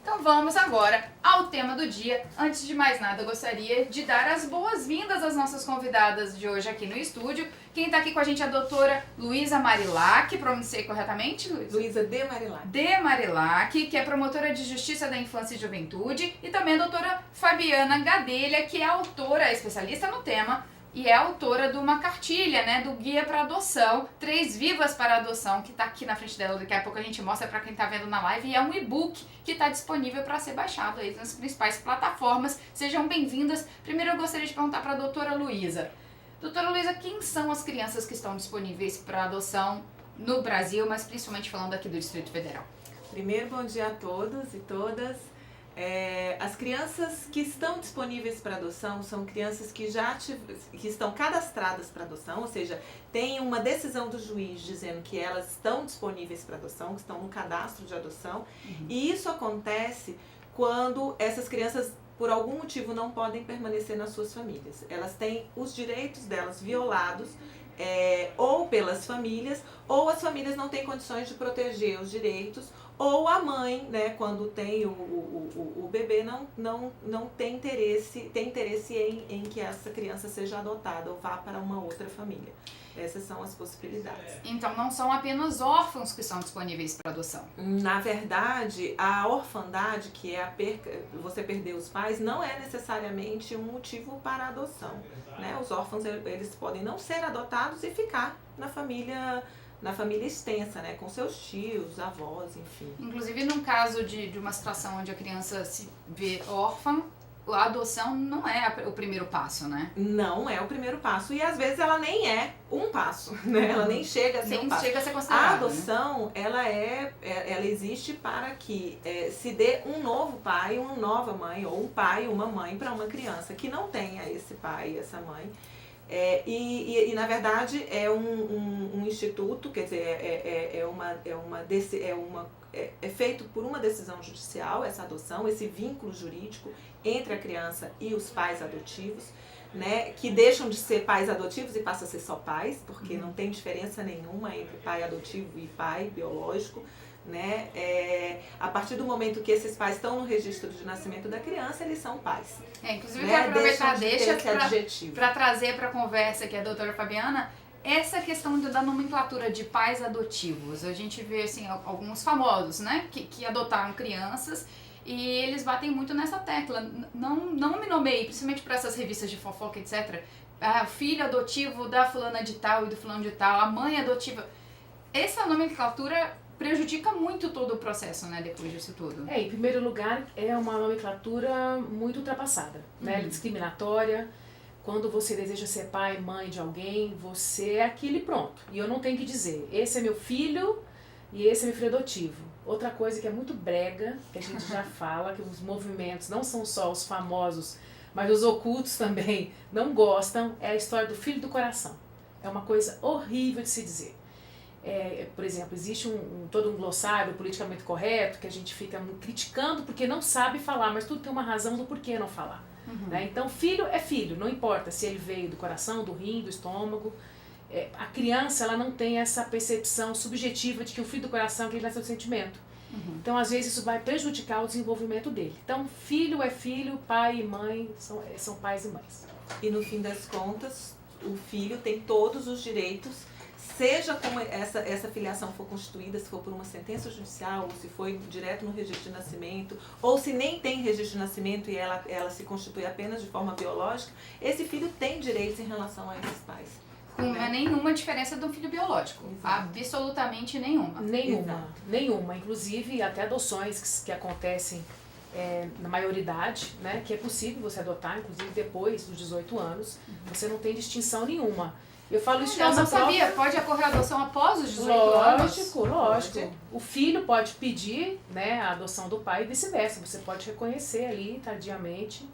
Então vamos agora ao tema do dia. Antes de mais nada, eu gostaria de dar as boas-vindas às nossas convidadas de hoje aqui no estúdio. Quem está aqui com a gente é a doutora Luísa Marilac, pronunciei corretamente, Luísa? Luísa de Marilac. De Marilac, que é promotora de Justiça da Infância e Juventude, e também a doutora Fabiana Gadelha, que é autora, especialista no tema, e é autora de uma cartilha, né, do Guia para Adoção, 3 Vivas para Adoção, que está aqui na frente dela, daqui a pouco a gente mostra para quem está vendo na live, e é um e-book que está disponível para ser baixado aí nas principais plataformas. Sejam bem-vindas. Primeiro eu gostaria de perguntar para a doutora Luísa. Doutora Luísa, quem são as crianças que estão disponíveis para adoção no Brasil, mas principalmente falando aqui do Distrito Federal? Primeiro, bom dia a todos e todas. As crianças que estão disponíveis para adoção são crianças que que estão cadastradas para adoção, ou seja, tem uma decisão do juiz dizendo que elas estão disponíveis para adoção, que estão no cadastro de adoção, e isso acontece quando essas crianças, por algum motivo, não podem permanecer nas suas famílias. Elas têm os direitos delas violados, ou pelas famílias, ou as famílias não têm condições de proteger os direitos, ou a mãe, né, quando tem o bebê, não tem interesse em que essa criança seja adotada ou vá para uma outra família. Essas são as possibilidades. Então não são apenas órfãos que são disponíveis para adoção. Na verdade, a orfandade, que é você perder os pais, não é necessariamente um motivo para a adoção, né? Os órfãos, eles podem não ser adotados e ficar na família extensa, né, com seus tios, avós, enfim. Inclusive, num caso de uma situação onde a criança se vê órfã, a adoção não é o primeiro passo, né? Não é o primeiro passo, e às vezes ela nem é um passo, né? Ela nem chega a ser um passo. Chega a ser considerada, a adoção, né? ela existe para que se dê um novo pai, uma nova mãe, ou um pai e uma mãe para uma criança que não tenha esse pai e essa mãe. E na verdade é um instituto, quer dizer, é feito por uma decisão judicial, essa adoção, esse vínculo jurídico entre a criança e os pais adotivos, né, que deixam de ser pais adotivos e passam a ser só pais, porque não tem diferença nenhuma entre pai adotivo e pai biológico, né? A partir do momento que esses pais estão no registro de nascimento da criança, eles são pais. Inclusive, né? quero aproveitar para trazer para a conversa aqui a doutora Fabiana essa questão da nomenclatura de pais adotivos. A gente vê assim, alguns famosos, né, que adotaram crianças, e eles batem muito nessa tecla. Não me nomeie, principalmente para essas revistas de fofoca, etc. O filho adotivo da fulana de tal e do fulano de tal, a mãe adotiva. Essa nomenclatura prejudica muito todo o processo, né, depois disso tudo. Em primeiro lugar, é uma nomenclatura muito ultrapassada, né, discriminatória. Quando você deseja ser pai, mãe de alguém, você é aquele pronto. E eu não tenho que dizer, esse é meu filho e esse é meu filho adotivo. Outra coisa que é muito brega, que a gente já fala, que os movimentos não são só os famosos, mas os ocultos também não gostam, é a história do filho do coração. É uma coisa horrível de se dizer. Por exemplo, existe todo um glossário politicamente correto que a gente fica criticando porque não sabe falar, mas tudo tem uma razão do porquê não falar. Né? Então, filho é filho, não importa se ele veio do coração, do rim, do estômago. A criança, ela não tem essa percepção subjetiva de que o filho do coração é que ele nasceu do sentimento. Então, às vezes, isso vai prejudicar o desenvolvimento dele. Então, filho é filho, pai e mãe são pais e mães. E no fim das contas, o filho tem todos os direitos, seja como essa filiação for constituída, se for por uma sentença judicial, ou se foi direto no registro de nascimento, ou se nem tem registro de nascimento e ela se constitui apenas de forma biológica, esse filho tem direitos em relação a esses pais. Não é nenhuma diferença do filho biológico. Exato. Absolutamente nenhuma. Nenhuma. Inclusive, até adoções que acontecem na maioridade, né, que é possível você adotar, inclusive depois dos 18 anos, você não tem distinção nenhuma. Eu falo isso Eu não sabia, pode ocorrer a adoção após os 18 anos? Lógico. O filho pode pedir, né, a adoção do pai e vice-versa. Você pode reconhecer ali, tardiamente,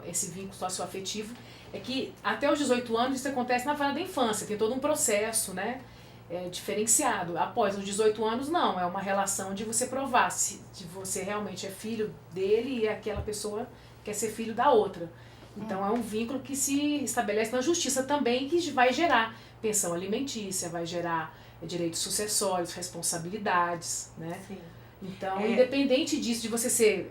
esse vínculo socioafetivo. É que até os 18 anos isso acontece na fase da infância, tem todo um processo, né, diferenciado. Após os 18 anos, não, é uma relação de você provar se você realmente é filho dele e aquela pessoa quer ser filho da outra. Então é um vínculo que se estabelece na justiça também, que vai gerar pensão alimentícia, vai gerar direitos sucessórios, responsabilidades, né? Sim. Então, independente disso, de você ser...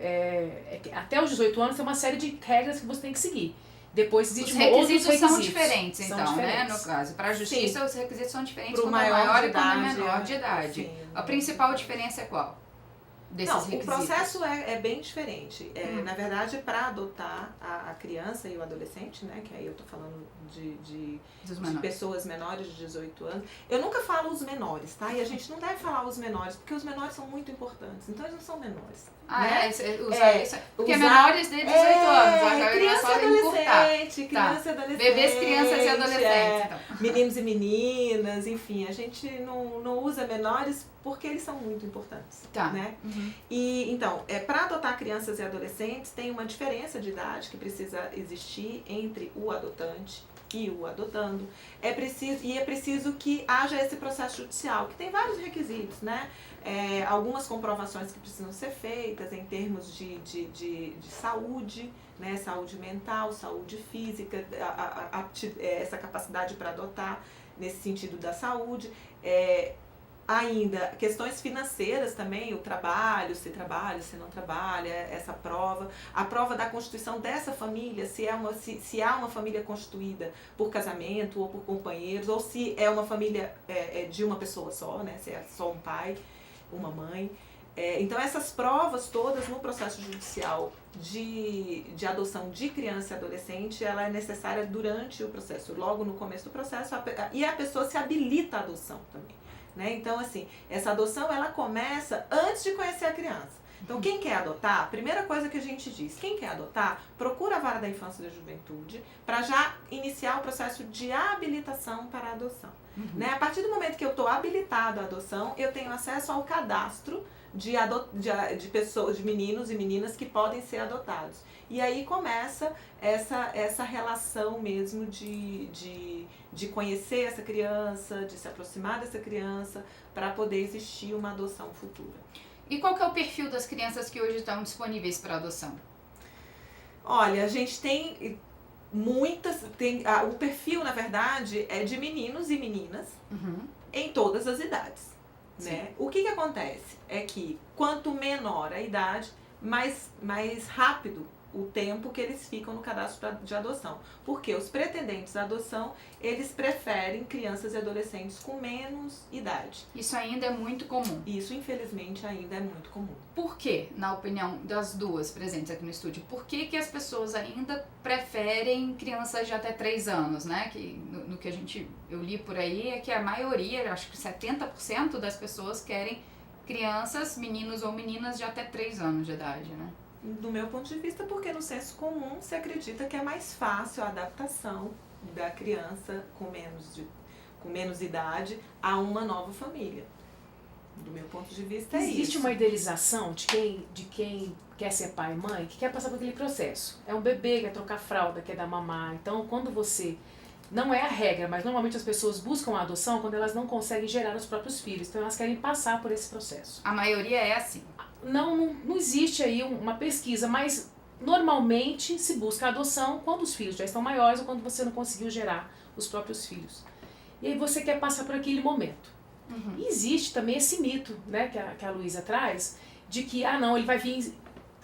até os 18 anos, tem uma série de regras que você tem que seguir. Depois existem outros requisitos. São diferentes, então, né? No caso, para a justiça, os requisitos são diferentes quando é maior e quando é menor de idade. Sim, a principal diferença é qual? Desses requisitos? O processo é bem diferente. Na verdade, para adotar a criança e o adolescente, né, que aí eu tô falando de pessoas menores de 18 anos, eu nunca falo os menores, tá? E a gente não deve falar os menores, porque os menores são muito importantes, então eles não são menores. Né? Porque menores de 18 anos, criança e adolescente, criança e adolescente. Bebês, crianças e adolescentes. Então. Meninos e meninas, enfim, a gente não usa menores porque eles são muito importantes. Tá. Né? E então, para adotar crianças e adolescentes, tem uma diferença de idade que precisa existir entre o adotante e o adotando. É preciso que haja esse processo judicial, que tem vários requisitos, né? Algumas comprovações que precisam ser feitas em termos de saúde, né? Saúde mental, saúde física, essa capacidade para adotar nesse sentido da saúde. Ainda, questões financeiras também, o trabalho, se não trabalha, essa prova. A prova da constituição dessa família, se há uma família constituída por casamento ou por companheiros, ou se é uma família de uma pessoa só, né? Se é só um pai, uma mãe. Então, essas provas todas no processo judicial de adoção de criança e adolescente, ela é necessária durante o processo, logo no começo do processo, e a pessoa se habilita à adoção também. Né? Então, assim, essa adoção, ela começa antes de conhecer a criança. Então, quem quer adotar, a primeira coisa que a gente diz, quem quer adotar, procura a Vara da Infância e da Juventude para já iniciar o processo de habilitação para a adoção. Né? A partir do momento que eu estou habilitado à adoção, eu tenho acesso ao cadastro de pessoas, de meninos e meninas que podem ser adotados. E aí começa essa relação mesmo de conhecer essa criança, de se aproximar dessa criança, para poder existir uma adoção futura. E qual que é o perfil das crianças que hoje estão disponíveis para adoção? Olha, a gente tem muitas... o perfil, na verdade, é de meninos e meninas em todas as idades. Né? O que acontece é que quanto menor a idade, mais rápido o tempo que eles ficam no cadastro de adoção. Porque os pretendentes à adoção, eles preferem crianças e adolescentes com menos idade. Isso ainda é muito comum. Isso, infelizmente, ainda é muito comum. Por que, na opinião das duas presentes aqui no estúdio, por que as pessoas ainda preferem crianças de até 3 anos, né? Que no que eu li por aí é que a maioria, acho que 70% das pessoas querem crianças, meninos ou meninas de até 3 anos de idade, né? Do meu ponto de vista, porque no senso comum se acredita que é mais fácil a adaptação da criança com menos idade a uma nova família. Do meu ponto de vista é isso. Existe uma idealização de quem quer ser pai e mãe, que quer passar por aquele processo. É um bebê, quer trocar fralda, quer dar mamar. Então, quando você... Não é a regra, mas normalmente as pessoas buscam a adoção quando elas não conseguem gerar os próprios filhos. Então, elas querem passar por esse processo. A maioria é assim. Não existe aí uma pesquisa, mas normalmente se busca a adoção quando os filhos já estão maiores ou quando você não conseguiu gerar os próprios filhos. E aí você quer passar por aquele momento. E existe também esse mito, né, que a Luísa traz, de que, não, ele vai vir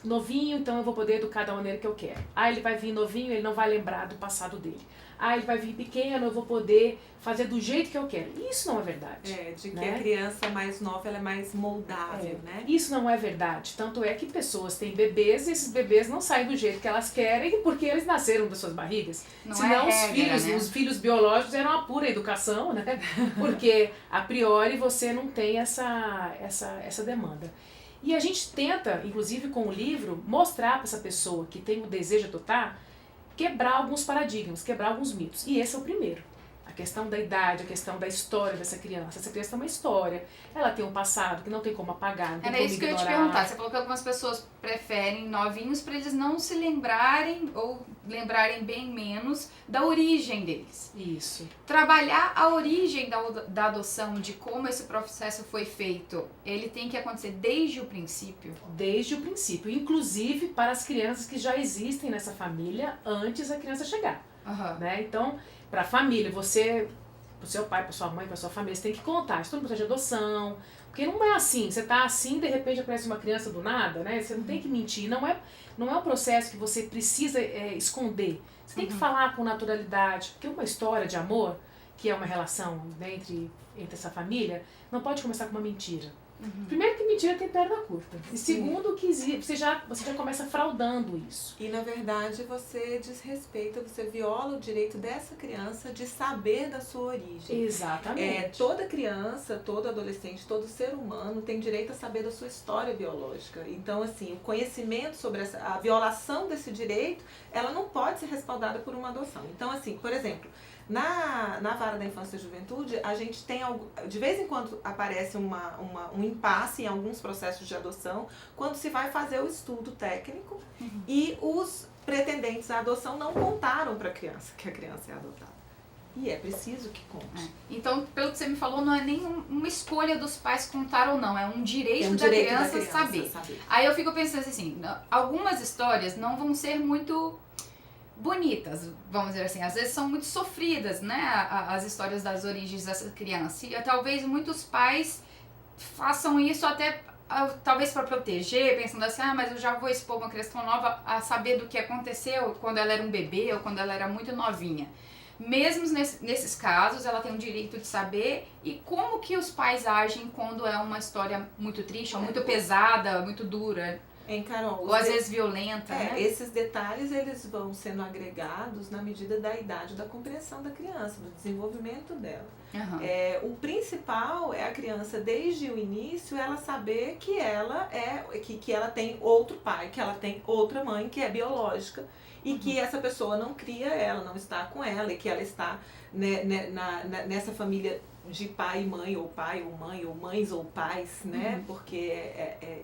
novinho, então eu vou poder educar da maneira que eu quero. Ele vai vir novinho, ele não vai lembrar do passado dele. Ele vai vir pequeno, eu vou poder fazer do jeito que eu quero. Isso não é verdade. De que a criança mais nova, ela é mais moldável, né? Isso não é verdade. Tanto é que pessoas têm bebês e esses bebês não saem do jeito que elas querem porque eles nasceram das suas barrigas. Senão os filhos biológicos eram a pura educação, né? Porque, a priori, você não tem essa demanda. E a gente tenta, inclusive com o livro, mostrar para essa pessoa que tem o desejo de adotar, quebrar alguns paradigmas, quebrar alguns mitos. E esse é o primeiro. A questão da idade, a questão da história dessa criança. Essa criança tem uma história, ela tem um passado que não tem como apagar, não tem como ignorar. Era isso que eu ia te perguntar. Você falou que algumas pessoas preferem novinhos para eles não se lembrarem ou lembrarem bem menos da origem deles. Isso. Trabalhar a origem da adoção, de como esse processo foi feito, ele tem que acontecer desde o princípio? Desde o princípio. Inclusive para as crianças que já existem nessa família antes da criança chegar. Né? Então, para a família, você pro seu pai, pra sua mãe, pra sua família, você tem que contar, isso é um processo de adoção, porque não é assim, você tá assim, de repente aparece uma criança do nada, né? Você não tem que mentir, não é um processo que você precisa esconder. Você tem que falar com naturalidade, porque uma história de amor, que é uma relação, né, entre essa família, não pode começar com uma mentira. Primeiro que mentira tem perna curta. E segundo que você já começa fraudando isso. E na verdade você desrespeita, você viola o direito dessa criança de saber da sua origem. Exatamente. Toda criança, todo adolescente, todo ser humano tem direito a saber da sua história biológica. Então, assim, o conhecimento sobre a violação desse direito, ela não pode ser respaldada por uma adoção. Então, assim, por exemplo, na Vara da Infância e Juventude, a gente tem, de vez em quando aparece um impasse em alguns processos de adoção, quando se vai fazer o estudo técnico e os pretendentes à adoção não contaram para a criança que a criança é adotada. E é preciso que conte. Então, pelo que você me falou, não é nem uma escolha dos pais contar ou não, é um direito, da criança saber. Aí eu fico pensando assim, algumas histórias não vão ser muito bonitas, vamos dizer assim, às vezes são muito sofridas, né, as histórias das origens dessa criança, e talvez muitos pais façam isso até, talvez para proteger, pensando assim, mas eu já vou expor uma criança tão nova a saber do que aconteceu quando ela era um bebê ou quando ela era muito novinha. Mesmo nesses casos, ela tem o direito de saber. E como que os pais agem quando é uma história muito triste, ou muito pesada, muito dura? Carol, ou às vezes violenta, né? Esses detalhes eles vão sendo agregados na medida da idade, da compreensão da criança, do desenvolvimento dela. O principal é a criança, desde o início, ela saber que ela que ela tem outro pai, que ela tem outra mãe, que é biológica, e que essa pessoa não cria ela, não está com ela, e que ela está nessa família de pai e mãe, ou pai ou mãe, ou mães ou pais, né? Porque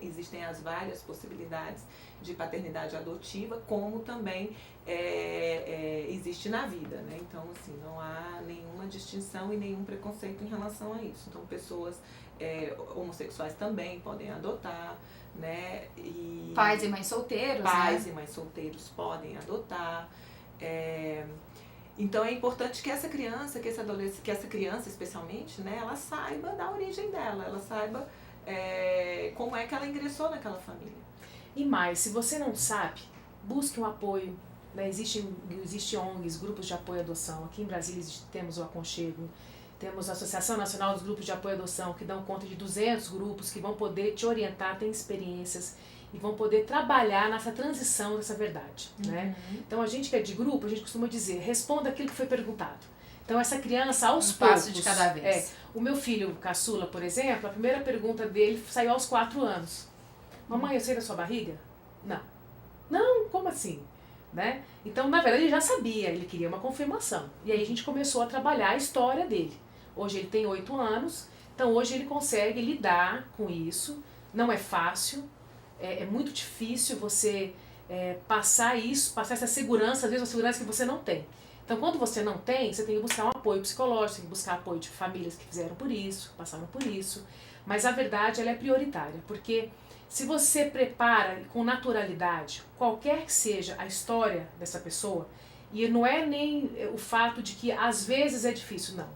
existem as várias possibilidades de paternidade adotiva, como também existe na vida, né? Então, assim, não há nenhuma distinção e nenhum preconceito em relação a isso. Então, pessoas homossexuais também podem adotar, né? E pais e mães solteiros, pais e mães solteiros podem adotar. Então é importante que essa criança, que essa criança especialmente, né, ela saiba da origem dela, ela saiba como é que ela ingressou naquela família. E mais, se você não sabe, busque um apoio. Né? Existe ONGs, grupos de apoio à adoção. Aqui em Brasília temos o Aconchego, temos a Associação Nacional dos Grupos de Apoio à Adoção, que dão conta de 200 grupos que vão poder te orientar, têm experiências e vão poder trabalhar nessa transição dessa verdade, né? Então, a gente que é de grupo, a gente costuma dizer, responda aquilo que foi perguntado. Então, essa criança, aos poucos... passo de cada vez. O meu filho, caçula, por exemplo, a primeira pergunta dele saiu aos 4 anos. Mamãe, eu sei da sua barriga? Não. Não, como assim? Né? Então, na verdade, ele já sabia, ele queria uma confirmação. E aí a gente começou a trabalhar a história dele. Hoje ele tem 8 anos, então hoje ele consegue lidar com isso. Não é fácil. É muito difícil você passar essa segurança, às vezes uma segurança que você não tem. Então, quando você não tem, você tem que buscar um apoio psicológico, tem que buscar apoio de famílias que fizeram por isso, passaram por isso. Mas a verdade, ela é prioritária, porque se você prepara com naturalidade, qualquer que seja a história dessa pessoa, e não é nem o fato de que às vezes é difícil, não.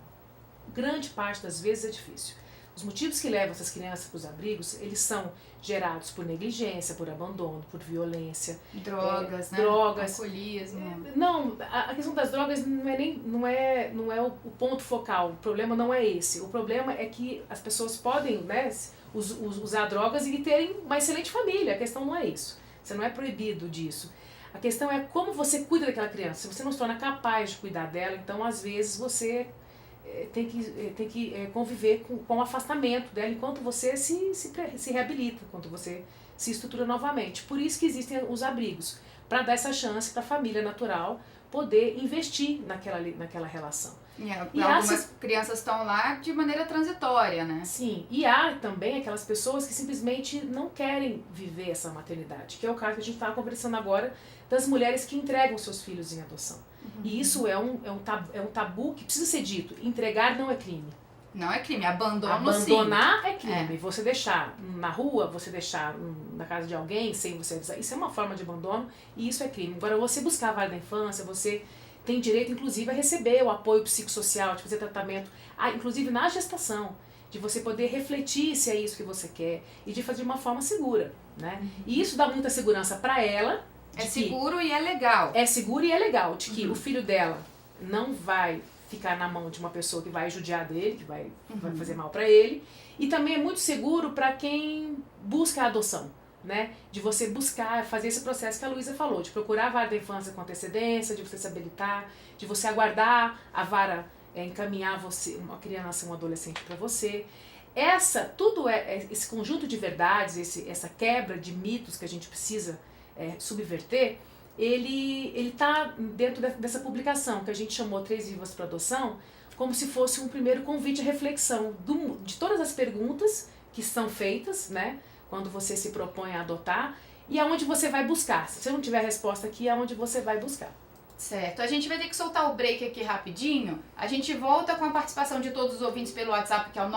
Grande parte das vezes é difícil. Os motivos que levam essas crianças para os abrigos, eles são gerados por negligência, por abandono, por violência. Drogas, né? Drogas. Alcoolismo. Não, a questão das drogas não é o ponto focal. O problema não é esse. O problema é que as pessoas podem, né, usar drogas e terem uma excelente família. A questão não é isso. Você não é proibido disso. A questão é como você cuida daquela criança. Se você não se torna capaz de cuidar dela, então às vezes você tem que conviver com o afastamento dela enquanto você se reabilita, enquanto você se estrutura novamente. Por isso que existem os abrigos, para dar essa chance para a família natural poder investir naquela relação. E algumas crianças estão lá de maneira transitória, né? Sim, e há também aquelas pessoas que simplesmente não querem viver essa maternidade, que é o caso que a gente estava conversando agora das mulheres que entregam seus filhos em adoção. E isso é um tabu que precisa ser dito. Entregar não é crime. Não é crime, abandonar é crime. Você deixar na rua, você deixar na casa de alguém sem você avisar, isso é uma forma de abandono e isso é crime. Agora, você buscar a vara da infância, você tem direito, inclusive, a receber o apoio psicossocial, de fazer tratamento, inclusive na gestação, de você poder refletir se é isso que você quer e de fazer de uma forma segura, né? E isso dá muita segurança para ela. É seguro e é legal. É seguro e é legal, de que o filho dela não vai ficar na mão de uma pessoa que vai judiar dele, que vai fazer mal para ele. E também é muito seguro para quem busca a adoção, né? De você buscar, fazer esse processo que a Luísa falou, de procurar a vara da infância com antecedência, de você se habilitar, de você aguardar a vara encaminhar você, uma criança, um adolescente para você. Esse conjunto de verdades, essa quebra de mitos que a gente precisa subverter, ele está dentro dessa publicação que a gente chamou 3 Vivas para Adoção, como se fosse um primeiro convite à reflexão de todas as perguntas que são feitas, né, quando você se propõe a adotar, e aonde você vai buscar. Se você não tiver resposta aqui, é aonde você vai buscar. Certo, a gente vai ter que soltar o break aqui rapidinho. A gente volta com a participação de todos os ouvintes pelo WhatsApp, que é o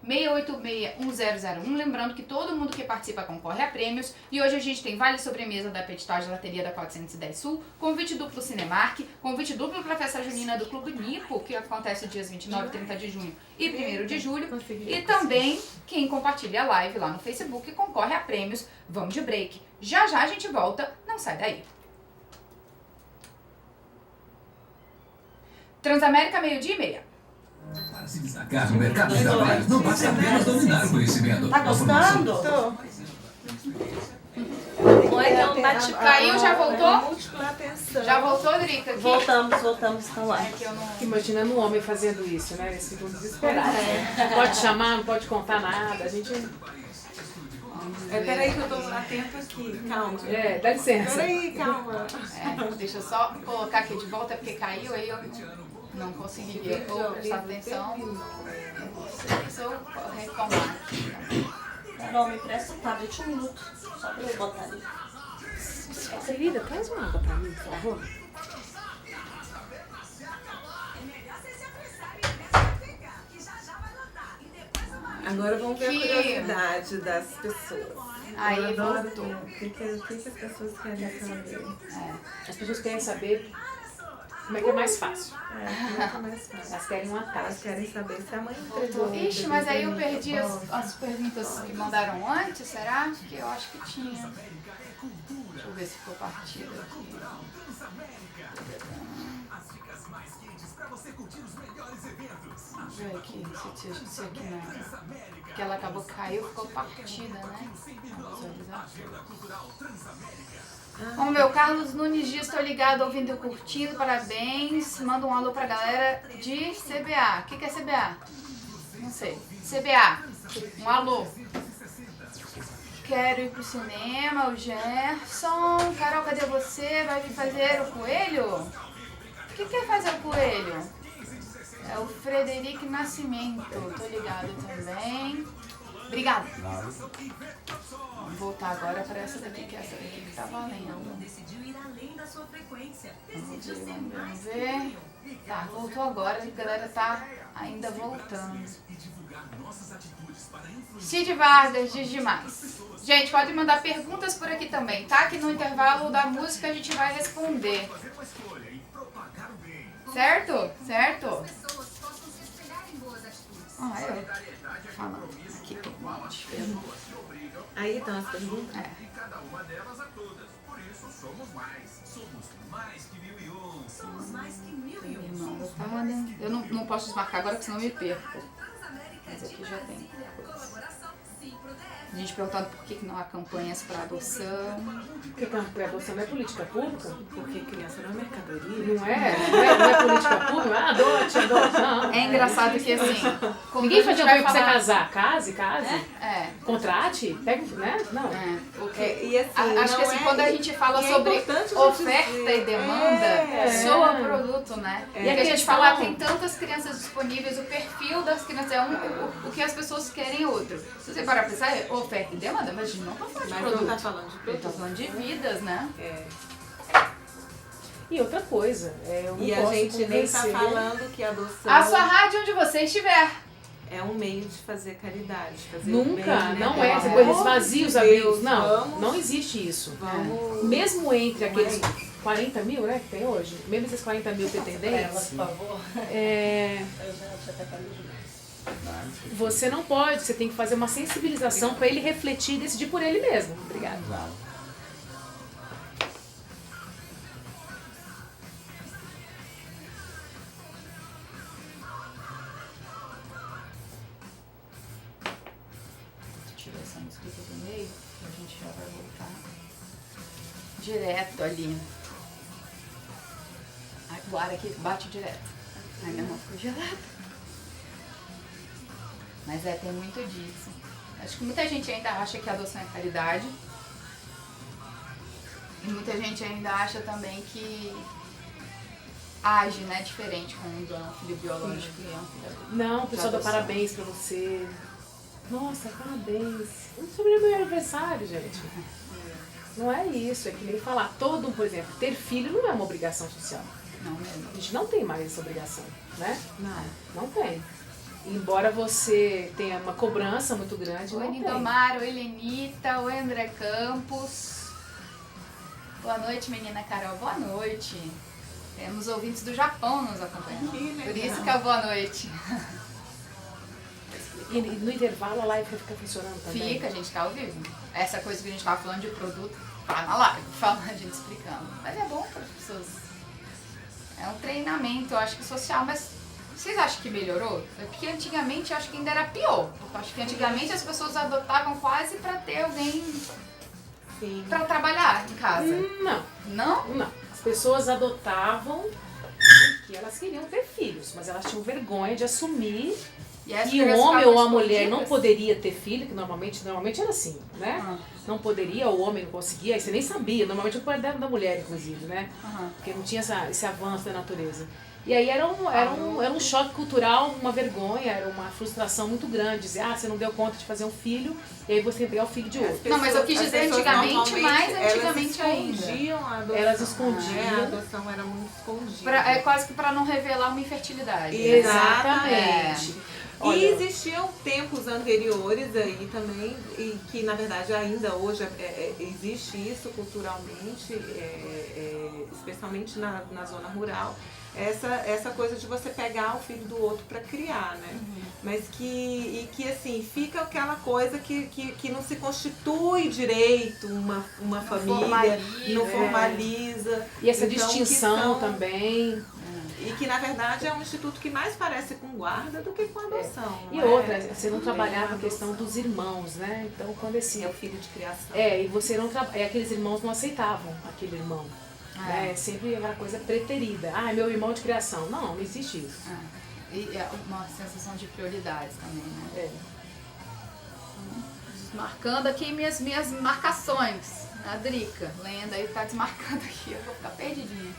996861001. Lembrando que todo mundo que participa concorre a prêmios. E hoje a gente tem vale sobremesa da Petit Gelateria da 410 Sul, convite duplo Cinemark, convite duplo para a festa junina do Clube Nipo, que acontece dias 29 e 30 de junho e 1º de julho. E também quem compartilha a live lá no Facebook concorre a prêmios. Vamos de break. Já já a gente volta, não sai daí. Transamérica, 12:30. Para se destacar no mercado de trabalho, não basta apenas dominar o conhecimento. Tá gostando? Tô. Como é que é um bate-papo? Caiu, já voltou? Múltipla atenção. Já voltou, Drica? Aqui? Voltamos, estão lá. É que eu não... Imaginando um homem fazendo isso, né? Eles ficam desesperados. Não pode chamar, não pode contar nada. A gente... Peraí que eu tô atento aqui, calma. Dá licença. Peraí, calma. deixa eu só colocar aqui de volta, porque caiu, aí eu não consegui prestar atenção. Se eu retomar aqui. Carol, me presta o tablet 1 minuto, só pra eu botar ali. Querida, traz uma água pra mim, por favor. Agora vamos ver a curiosidade das pessoas. Aí, eu adoro voltou. ver o que as pessoas querem saber. As pessoas querem saber como é que é mais fácil. Como é que é mais fácil? Elas querem um Elas atalho. querem saber se a mãe entregou. Ixi, mas aí eu perdi as perguntas que mandaram antes, será? Que eu acho que tinha. Deixa eu ver se ficou partido aqui. Deixa eu ver aqui, se aqui não. Porque ela acabou, caiu, ficou partida, né? O meu Carlos Nunes Dias, estou ligado, ouvindo e curtindo, parabéns. Manda um alô pra galera de CBA. O que é CBA? Não sei. CBA, um alô. Quero ir pro cinema, o Gerson. Carol, cadê você? Vai vir fazer o coelho? O que é fazer o coelho? É o Frederico Nascimento. Tô ligado também. Obrigada. Vamos voltar agora para essa daqui, que é essa daqui que tá valendo. Vamos ver. Tá, voltou agora, a galera tá ainda voltando. Cid Vargas diz demais. Gente, pode mandar perguntas por aqui também, tá? Que no intervalo da música a gente vai responder. Certo? Certo? Eu falando aqui com um monte de perguntas. Aí estão as perguntas? Eu não posso desmarcar agora, porque senão eu me perco. Mas aqui já tem. A gente perguntando por que não há campanhas para adoção. Porque campanha de adoção não é política pública? Porque criança não é mercadoria. Não é política pública? Adote, não. É engraçado que assim... Ninguém faz campanha pra você casar. Case. Contrate, pega, né? Não. E assim, acho que assim, quando a gente fala sobre oferta e demanda, soa produto, né? E é que a gente fala, tem tantas crianças disponíveis, o perfil das crianças é o que as pessoas querem é outro. Se você parar pra pensar, é oferta e demanda, mas a gente não tá falando de produto. Não tá falando de produto. Tá falando de vidas, né? E outra coisa, eu não e posso a gente nem tá convencer. falando que a adoção... A sua rádio onde você estiver. é um meio de fazer caridade. Fazer Nunca, bem, né? não é. Você Pelo põe amor esvazia os de amigos. Deus, Não, vamos- não existe isso. Vamos... Mesmo entre Não é aqueles isso. 40 mil, né, que tem hoje, mesmo esses 40 mil Pra ela, pretendentes, por favor. é, Eu já até falei demais. você não pode, você tem que fazer uma sensibilização para ele refletir e decidir por ele mesmo. Obrigada. Tira essa música do meio, que a gente já vai voltar direto ali. Agora que bate direto. Ai, minha mão ficou gelada. Mas tem muito disso. Acho que muita gente ainda acha que a adoção é caridade. E muita gente ainda acha também que age, né, diferente quando é um filho biológico e é um filho adulto. Não, o pessoal dá adoção. parabéns pra você. Nossa, parabéns. Sobre o meu aniversário, gente. Não é isso, é que nem falar. Por exemplo, ter filho não é uma obrigação social. Não mesmo. A gente não tem mais essa obrigação, né? Não. Não tem. Embora você tenha uma cobrança muito grande, Oi, não tem. Lindomar, oi, Lenita, oi, André Campos. Boa noite, menina Carol, boa noite. Temos ouvintes do Japão nos acompanhando. Que legal. Por isso que é o boa noite. E no intervalo a live fica funcionando também? Fica, a gente tá ao vivo. Essa coisa que a gente tava falando de produto, tá na live, falando, a gente explicando. Mas é bom para as pessoas. É um treinamento, eu acho que social, mas vocês acham que melhorou? É porque antigamente eu acho que ainda era pior. Eu acho que antigamente as pessoas adotavam quase pra ter alguém Sim. pra trabalhar em casa. Não, Não? não. As pessoas adotavam porque elas queriam ter filhos, mas elas tinham vergonha de assumir E as que o crianças homem ou a ficavam mulher não escondidas? poderia ter filho, que normalmente era assim, né? Ah, Não poderia, o homem não conseguia, aí você nem sabia. Normalmente o problema da mulher, inclusive, né? aham. Porque não tinha esse avanço da natureza. E aí era um choque cultural, uma vergonha, era uma frustração muito grande. Dizer, você não deu conta de fazer um filho, e aí você tem que pegar o filho de outro. Não, mas eu quis As dizer pessoas antigamente, normalmente, mais antigamente elas ainda. escondiam a adoção. Elas escondiam. Né? A adoção era muito escondida. É quase que pra não revelar uma infertilidade. né? Exatamente. E Olha, existiam tempos anteriores aí também, e que na verdade ainda hoje existe isso culturalmente, especialmente na zona rural, essa coisa de você pegar o filho do outro para criar, né? Mas que assim, fica aquela coisa que não se constitui direito uma família, formaliza, não formaliza. e essa Então, que distinção são- também. E que na verdade é um instituto que mais parece com guarda do que com adoção. E não é? outra, você não Também trabalhava a adoção. questão dos irmãos, né? Então quando esse. É o filho de criação. E você não aqueles irmãos não aceitavam aquele irmão. Ah, Né? Sempre aquela coisa preterida. Ah, é meu irmão de criação. Não, não existe isso. E é uma sensação de prioridades também, né? É. Marcando aqui minhas marcações. A Drica, lenda aí, tá desmarcando aqui, eu vou ficar perdidinha.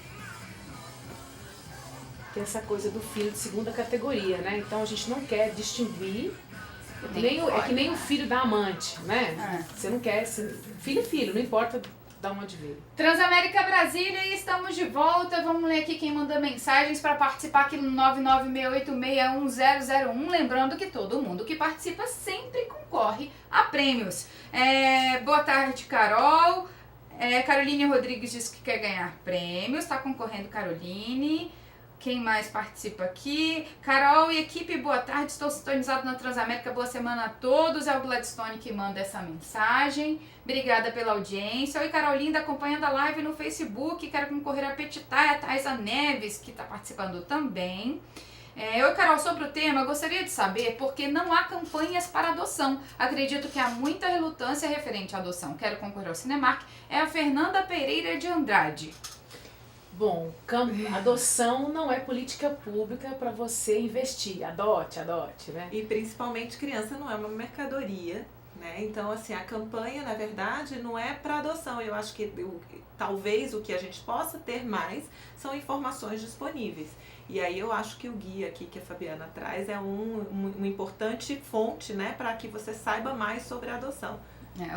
Tem essa coisa do filho de segunda categoria, né? Então a gente não quer distinguir. É que nem o filho da amante, né? Você não quer. Filho é filho, não importa da onde veio. Transamérica Brasília, e estamos de volta. Vamos ler aqui quem manda mensagens para participar aqui no 996861001. Lembrando que todo mundo que participa sempre concorre a prêmios. Boa tarde, Carol. Caroline Rodrigues diz que quer ganhar prêmios. Está concorrendo, Caroline. Quem mais participa aqui? Carol e equipe, boa tarde. Estou sintonizado na Transamérica. Boa semana a todos. É o Gladstone que manda essa mensagem. Obrigada pela audiência. Oi, Carolinda, acompanhando a live no Facebook. Quero concorrer a Petitaia, Thaisa Neves, que está participando também. Oi, Carol, sobre o tema, eu gostaria de saber por que não há campanhas para adoção. Acredito que há muita relutância referente à adoção. Quero concorrer ao Cinemark. É a Fernanda Pereira de Andrade. Bom, adoção não é política pública para você investir. Adote, né? E principalmente criança não é uma mercadoria, né? Então, assim, a campanha, na verdade, não é para adoção. Eu acho que talvez o que a gente possa ter mais são informações disponíveis. E aí eu acho que o guia aqui que a Fabiana traz é uma importante fonte, né, para que você saiba mais sobre a adoção.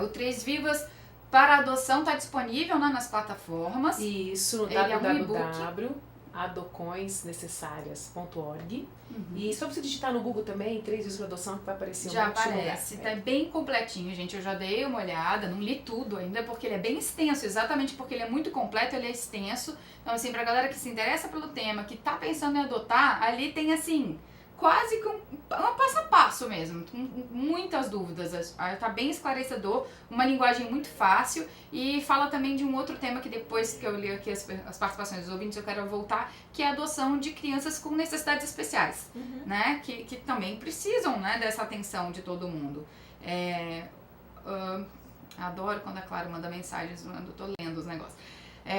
O Três Vivas para adoção está disponível, né, nas plataformas. Isso, no Ele é um www. adocõesnecessarias.org. E só você digitar no Google também, 3 vezes adoção, que vai aparecer Já monte de lugar. aparece, tá bem completinho, gente. Eu já dei uma olhada, não li tudo ainda, porque ele é bem extenso, exatamente porque ele é muito completo, ele é extenso. Então, assim, pra galera que se interessa pelo tema, que tá pensando em adotar, ali tem, assim, quase que um passo a passo mesmo, com muitas dúvidas. Tá bem esclarecedor, uma linguagem muito fácil e fala também de um outro tema que depois que eu li aqui as participações dos ouvintes eu quero voltar, que é a adoção de crianças com necessidades especiais, né? Que também precisam, né, dessa atenção de todo mundo. Adoro quando a Clara manda mensagens, eu tô lendo os negócios.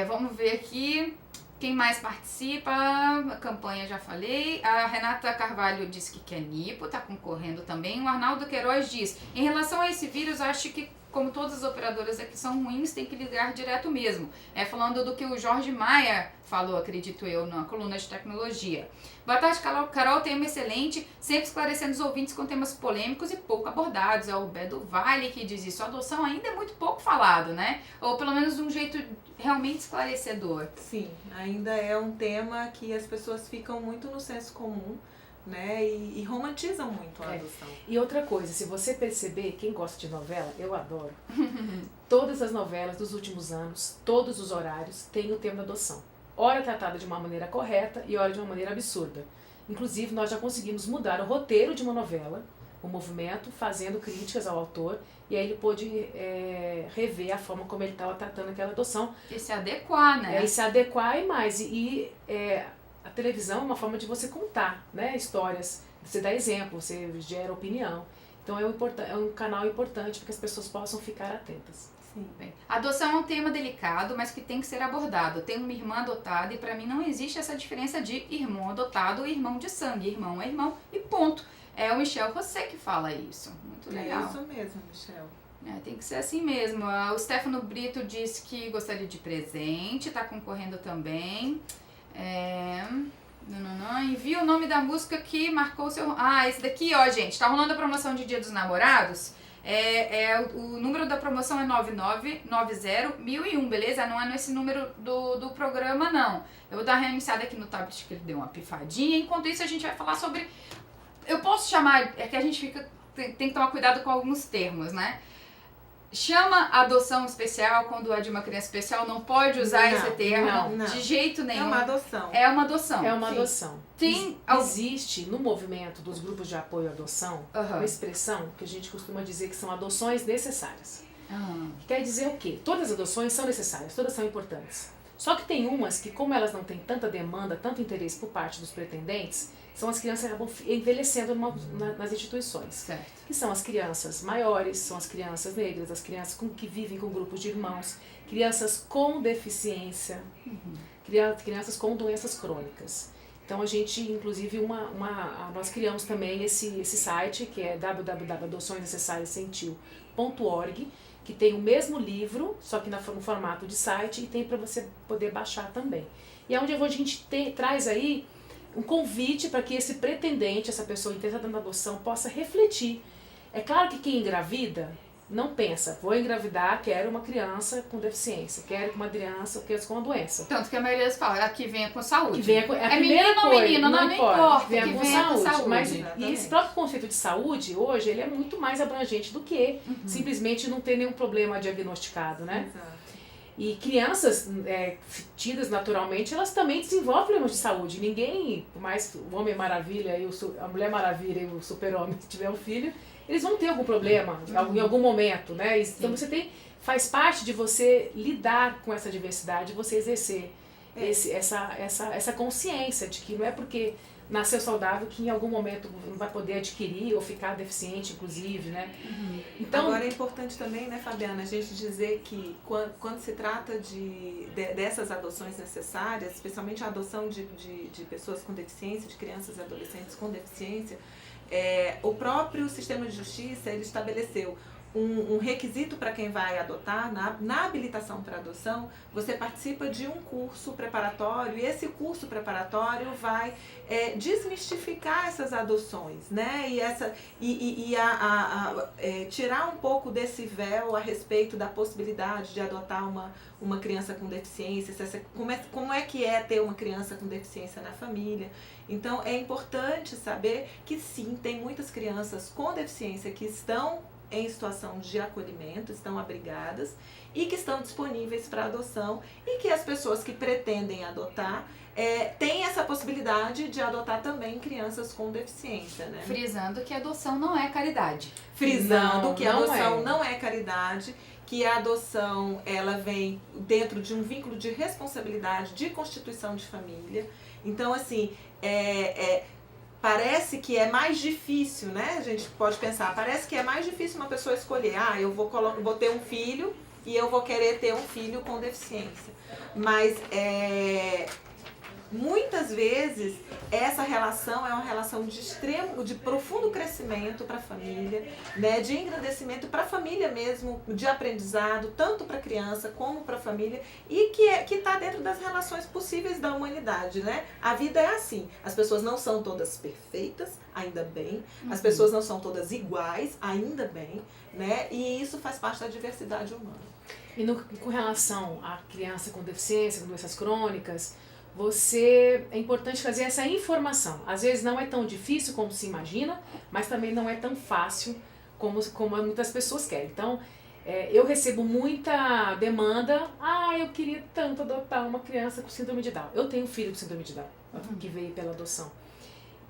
Vamos ver aqui. Quem mais participa? A campanha já falei. A Renata Carvalho disse que quer nipo, tá concorrendo também. O Arnaldo Queiroz diz: em relação a esse vírus, acho que, como todas as operadoras aqui são ruins, tem que ligar direto mesmo. Falando do que o Jorge Maia falou, acredito eu, na coluna de tecnologia. Boa tarde, Carol, tema excelente, sempre esclarecendo os ouvintes com temas polêmicos e pouco abordados. É o Bedo Vale que diz isso. A adoção ainda é muito pouco falado, né? Ou pelo menos de um jeito realmente esclarecedor. Sim, ainda é um tema que as pessoas ficam muito no senso comum, né? E romantizam muito a adoção. E outra coisa, se você perceber, quem gosta de novela, eu adoro. Todas as novelas dos últimos anos, todos os horários, têm o tema da adoção. Ora tratada de uma maneira correta e ora de uma maneira absurda. Inclusive, nós já conseguimos mudar o roteiro de uma novela, o movimento, fazendo críticas ao autor, e aí ele pôde rever a forma como ele estava tratando aquela adoção. E se adequar, né? E se adequar e mais. A televisão é uma forma de você contar, né, histórias, você dá exemplo, você gera opinião. Então é um canal importante para que as pessoas possam ficar atentas. Sim. Bem, adoção é um tema delicado, mas que tem que ser abordado. Eu tenho uma irmã adotada e pra mim não existe essa diferença de irmão adotado e irmão de sangue. Irmão é irmão e ponto. É o Michel José que fala isso. Muito legal. É isso mesmo, Michel. Tem que ser assim mesmo. O Stefano Brito disse que gostaria de presente, tá concorrendo também. Envia o nome da música que marcou o seu... esse daqui, ó, gente. Tá rolando a promoção de Dia dos Namorados. O número da promoção é 9990-1001, beleza? Não é nesse número do programa, não. Eu vou dar uma reiniciada aqui no tablet que ele deu uma pifadinha. Enquanto isso, a gente vai falar sobre... Eu posso chamar... É que a gente tem que tomar cuidado com alguns termos, né? Chama adoção especial quando é de uma criança especial, não pode usar esse termo de jeito nenhum. É uma adoção. É uma adoção. É uma adoção. Existe no movimento dos grupos de apoio à adoção uma expressão que a gente costuma dizer que são adoções necessárias. Que quer dizer o quê? Todas as adoções são necessárias, todas são importantes. Só que tem umas que, como elas não têm tanta demanda, tanto interesse por parte dos pretendentes, são as crianças que acabam envelhecendo nas instituições. Certo. Que são as crianças maiores, são as crianças negras, as crianças que vivem com grupos de irmãos, crianças com deficiência, crianças com doenças crônicas. Então a gente, inclusive, nós criamos também esse site, que é www.adoçõesnecessariascentil.org, que tem o mesmo livro, só que no formato de site, e tem para você poder baixar também. E é onde a gente traz aí um convite para que esse pretendente, essa pessoa interessada na adoção, possa refletir. É claro que quem engravida não pensa, vou engravidar, quero uma criança com deficiência, quero uma criança com uma doença. Tanto que a maioria deles fala, que venha com saúde. Que venha com, menino ou menino, não importa, venha que com venha saúde. com saúde. Mas e esse próprio conceito de saúde, hoje, ele é muito mais abrangente do que simplesmente não ter nenhum problema diagnosticado, né? Exato. E crianças tidas naturalmente, elas também desenvolvem problemas de saúde. Ninguém, por mais o Homem Maravilha e a Mulher Maravilha e o Super-Homem tiver um filho, eles vão ter algum problema em algum momento, né? Então faz parte de você lidar com essa diversidade, você exercer essa consciência de que não é porque nasceu saudável que em algum momento não vai poder adquirir ou ficar deficiente, inclusive, né? Então, agora é importante também, né, Fabiana, a gente dizer que quando se trata dessas adoções necessárias, especialmente a adoção de pessoas com deficiência, de crianças e adolescentes com deficiência, o próprio sistema de justiça, ele estabeleceu um requisito para quem vai adotar, na habilitação para adoção, você participa de um curso preparatório, e esse curso preparatório vai desmistificar essas adoções, né? Tirar um pouco desse véu a respeito da possibilidade de adotar uma criança com deficiência, como é que é ter uma criança com deficiência na família. Então é importante saber que sim, tem muitas crianças com deficiência que estão em situação de acolhimento, estão abrigadas e que estão disponíveis para adoção, e que as pessoas que pretendem adotar têm essa possibilidade de adotar também crianças com deficiência, né? Frisando que a adoção não é caridade. Frisando que a não adoção é. não é caridade, que a adoção ela vem dentro de um vínculo de responsabilidade, de constituição de família. Então, assim, parece que é mais difícil, né? A gente pode pensar, parece que é mais difícil uma pessoa escolher, eu vou ter um filho e eu vou querer ter um filho com deficiência. Mas muitas vezes essa relação é uma relação de profundo crescimento para a família, né, de engrandecimento para a família mesmo, de aprendizado, tanto para a criança como para a família, e que está dentro das relações possíveis da humanidade, né? A vida é assim, as pessoas não são todas perfeitas, ainda bem, as pessoas não são todas iguais, ainda bem, né? E isso faz parte da diversidade humana. E com relação à criança com deficiência, com doenças crônicas, é importante fazer essa informação. Às vezes não é tão difícil como se imagina, mas também não é tão fácil como muitas pessoas querem. Então, eu recebo muita demanda, eu queria tanto adotar uma criança com síndrome de Down. Eu tenho um filho com síndrome de Down, que veio pela adoção.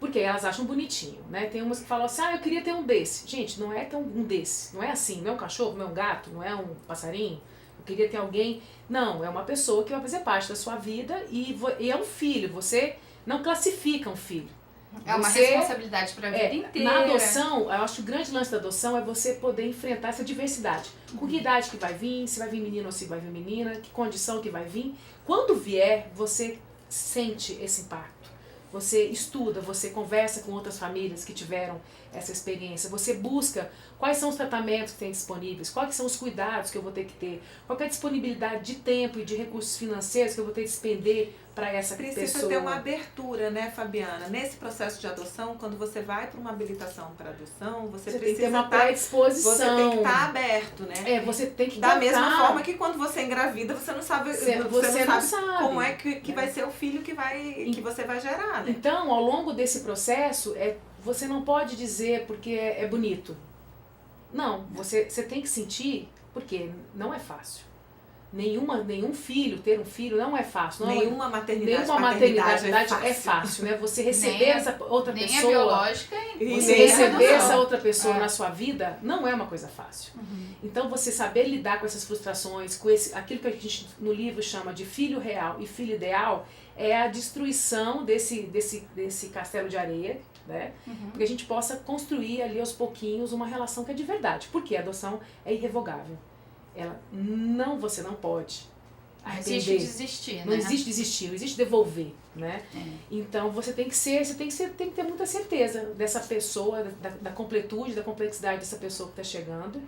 Porque elas acham bonitinho, né? Tem umas que falam assim, eu queria ter um desse. Gente, não é tão um desse, não é assim, não é um cachorro, não é um gato, não é um passarinho. Queria ter alguém. Não, é uma pessoa que vai fazer parte da sua vida e é um filho. Você não classifica um filho. É uma responsabilidade para a vida inteira. Na adoção, eu acho que o grande lance da adoção é você poder enfrentar essa diversidade. Com que idade que vai vir, se vai vir menino ou se vai vir menina, que condição que vai vir. Quando vier, você sente esse impacto. Você estuda, você conversa com outras famílias que tiveram essa experiência, você busca quais são os tratamentos que tem disponíveis, quais são os cuidados que eu vou ter que ter, qual que é a disponibilidade de tempo e de recursos financeiros que eu vou ter que despender para essa pessoa. Precisa ter uma abertura, né, Fabiana? Nesse processo de adoção, quando você vai para uma habilitação para adoção, você precisa tem que ter uma predisposição. Você tem que estar aberto, né? Você tem que da mesma forma que quando você engravida, você não sabe, você não sabe como é que vai ser o filho que você vai gerar, né? Então, ao longo desse processo, você não pode dizer porque é bonito. Não, você tem que sentir, porque não é fácil. Nenhum filho, ter um filho não é fácil. Nenhuma maternidade é fácil, né? Você receber essa outra pessoa. Nem a biológica você receber essa outra pessoa na sua vida não é uma coisa fácil. Então você saber lidar com essas frustrações, com aquilo que a gente no livro chama de filho real e filho ideal, é a destruição desse castelo de areia, né? Porque a gente possa construir ali aos pouquinhos uma relação que é de verdade. Porque a adoção é irrevogável. Você não pode arrepender. Não existe desistir, né? Não existe desistir, não existe devolver, né? Então você tem que ter muita certeza dessa pessoa, da completude, da complexidade dessa pessoa que está chegando.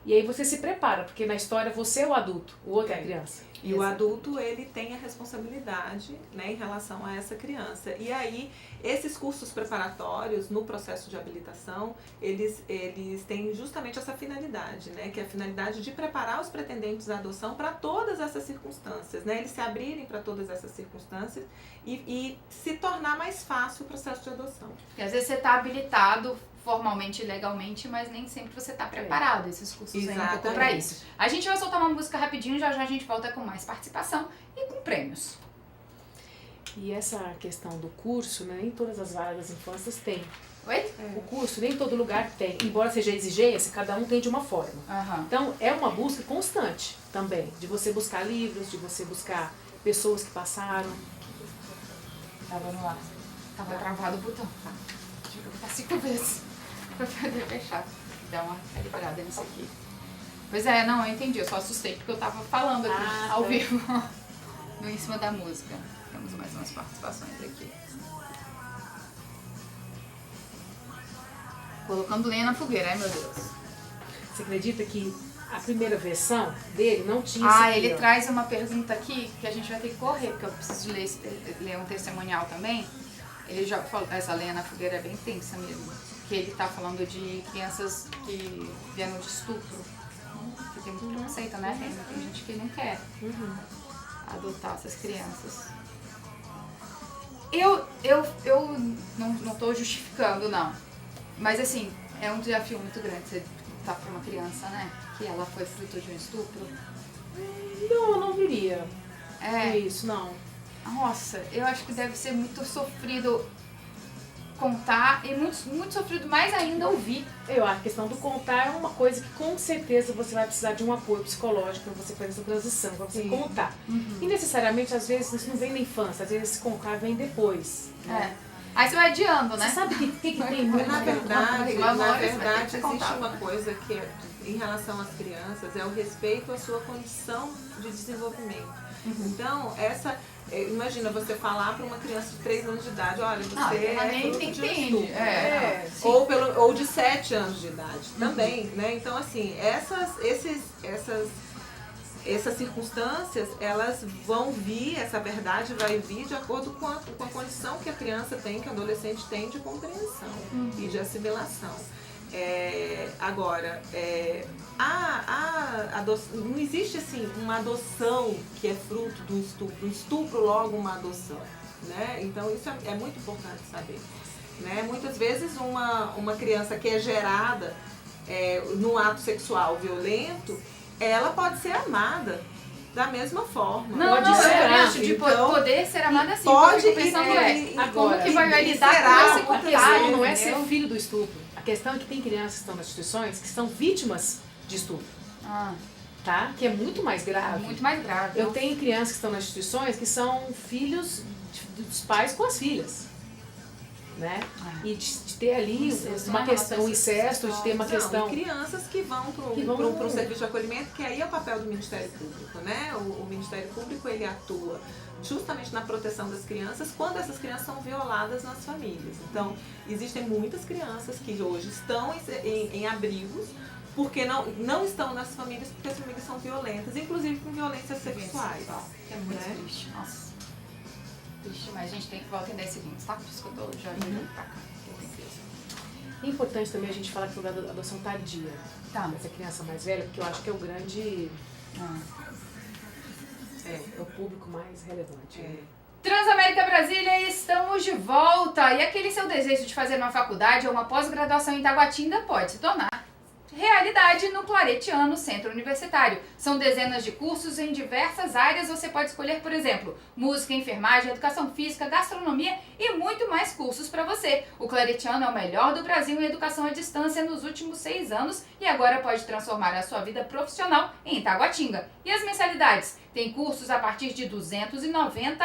E aí você se prepara, porque na história você é o adulto, o outro é a criança. E o adulto, ele tem a responsabilidade, né, em relação a essa criança. E aí, esses cursos preparatórios no processo de habilitação, eles têm justamente essa finalidade, né, que é a finalidade de preparar os pretendentes à adoção para todas essas circunstâncias, né, eles se abrirem para todas essas circunstâncias e se tornar mais fácil o processo de adoção. Porque às vezes você está habilitado formalmente e legalmente, mas nem sempre você está preparado. Esses cursos vêm um pouco para isso. A gente vai soltar uma música rapidinho, já a gente volta com mais participação e com prêmios. E essa questão do curso, né, nem todas as varas das infâncias têm. Oi? O curso nem todo lugar tem, embora seja exigência, cada um tem de uma forma. Então é uma busca constante também, de você buscar livros, de você buscar pessoas que passaram. Vamos lá. Tava travado o botão. Deixa eu clicar 5 vezes pra poder fechar. Dá uma calibrada nisso aqui. Pois é, não, eu entendi. Eu só assustei porque eu tava falando aqui ao vivo. No em cima da música. Temos mais umas participações aqui. Colocando lenha na fogueira, ai meu Deus. Você acredita que a primeira versão dele não tinha isso aqui, Ele ó. traz uma pergunta aqui que a gente vai ter que correr, porque eu preciso ler um testemunial também. Ele já falou, essa lenha na fogueira é bem tensa mesmo, que ele tá falando de crianças que vieram de estupro, que tem muito preconceito, né? Tem gente que não quer adotar essas crianças. Eu não tô justificando, não. Mas assim, é um desafio muito grande você tá pra uma criança, né? Que ela foi fruto de um estupro. Não, eu não viria. É. Isso, não. Nossa, eu acho que deve ser muito sofrido contar e muito sofrido mais ainda ouvir. A questão do contar é uma coisa que com certeza você vai precisar de um apoio psicológico para você fazer essa transição, para você contar. E necessariamente, às vezes, isso não vem na infância, às vezes esse contar vem depois. Né? Aí você vai adiando, né? Você sabe que tem muito... Na verdade, existe existe uma coisa que é, em relação às crianças, é o respeito à sua condição de desenvolvimento. Então, imagina você falar para uma criança de 3 anos de idade, olha, você é fruto de um estupro. Ou de 7 anos de idade também, né? Então, assim, essas circunstâncias, elas vão vir, essa verdade vai vir de acordo com a condição que a criança tem, que o adolescente tem de compreensão e de assimilação. Agora, não existe assim uma adoção que é fruto do estupro, um estupro logo uma adoção, né? Então isso é muito importante saber, né? Muitas vezes uma criança que é gerada num ato sexual violento, ela pode ser amada da mesma forma. Não, Pode ser, eu acho de então, poder ser amada assim. pode eu fico pensando como agora, que vai lidar será com esse A contato, questão não é ser entendeu? filho do estupro. A questão é que tem crianças que estão nas instituições que são vítimas de estupro, tá? Que é muito mais grave. Muito mais grave. Eu tenho crianças que estão nas instituições que são filhos dos pais com as filhas, né? E de ter ali uma questão, um incesto, de ter uma questão... E crianças que vão para um serviço de acolhimento, que aí é o papel do Ministério Público, né? O Ministério Público, ele atua justamente na proteção das crianças quando essas crianças são violadas nas famílias. Então, existem muitas crianças que hoje estão em abrigos porque não estão nas famílias, porque as famílias são violentas, inclusive com violências sexuais. É muito né? triste, nossa. Triste, mas a gente tem que voltar em 10 segundos, tá? Por isso que eu tô já indo pra cá. É importante também a gente falar que o lugar da adoção tardia, dessa criança mais velha, porque eu acho que é o grande... É o público mais relevante. Né? Transamérica Brasília, estamos de volta! E aquele seu desejo de fazer uma faculdade ou uma pós-graduação em Taguatinga pode se tornar realidade no Claretiano Centro Universitário. São dezenas de cursos em diversas áreas. Você pode escolher, por exemplo, música, enfermagem, educação física, gastronomia e muito mais cursos para você. O Claretiano é o melhor do Brasil em educação à distância nos últimos 6 anos e agora pode transformar a sua vida profissional em Taguatinga. E as mensalidades? Tem cursos a partir de R$ 290.